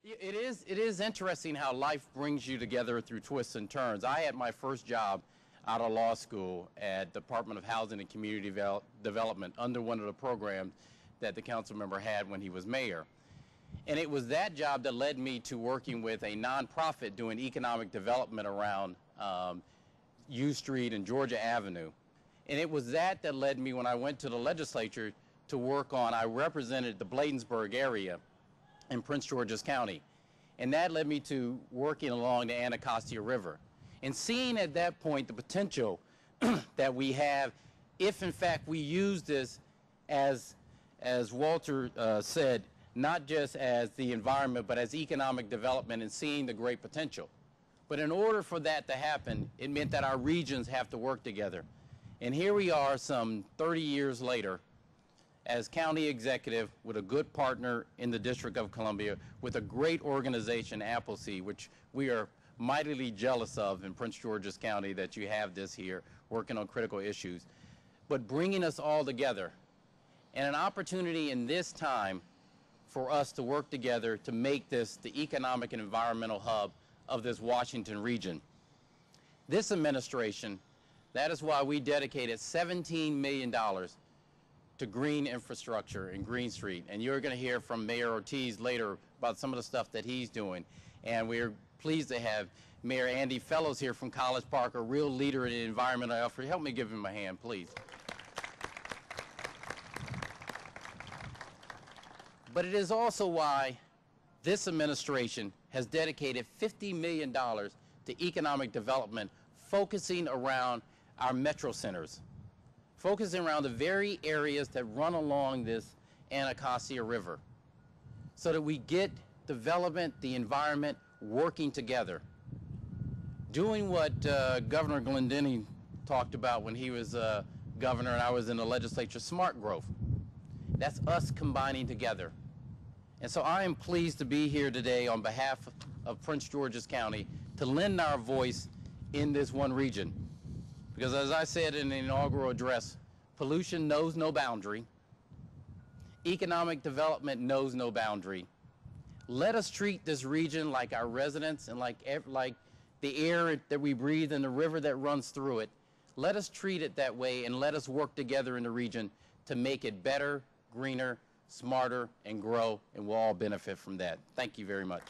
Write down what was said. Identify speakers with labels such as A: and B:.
A: It is interesting how life brings you together through twists and turns. I had my first job out of law school at Department of Housing and Community Development under one of the programs that the council member had when he was mayor. And it was that job that led me to working with a nonprofit doing economic development around U Street and Georgia Avenue. And it was that led me when I went to the legislature to work on, I represented the Bladensburg area in Prince George's County. And that led me to working along the Anacostia River. And seeing at that point the potential that we have if in fact we use this as Walter said, not just as the environment but as economic development, and seeing the great potential. But in order for that to happen, it meant that our regions have to work together. And here we are some 30 years later as county executive with a good partner in the District of Columbia, with a great organization, Appleseed, which we are mightily jealous of in Prince George's County that you have this here, working on critical issues. But bringing us all together, and an opportunity in this time for us to work together to make this the economic and environmental hub of this Washington region. This administration, that is why we dedicated $17 million to green infrastructure in Green Street. And you're going to hear from Mayor Ortiz later about some of the stuff that he's doing. And we're pleased to have Mayor Andy Fellows here from College Park, a real leader in the environmental effort. Help me give him a hand, please. But it is also why this administration has dedicated $50 million to economic development, focusing around our metro centers, focusing around the very areas that run along this Anacostia River, so that we get development, the environment, working together. Doing what Governor Glendenning talked about when he was governor and I was in the legislature, smart growth. That's us combining together. And so I am pleased to be here today on behalf of Prince George's County to lend our voice in this one region. Because as I said in the inaugural address, pollution knows no boundary. Economic development knows no boundary. Let us treat this region like our residents and like the air that we breathe and the river that runs through it. Let us treat it that way, and let us work together in the region to make it better, greener, smarter, and grow, and we'll all benefit from that. Thank you very much.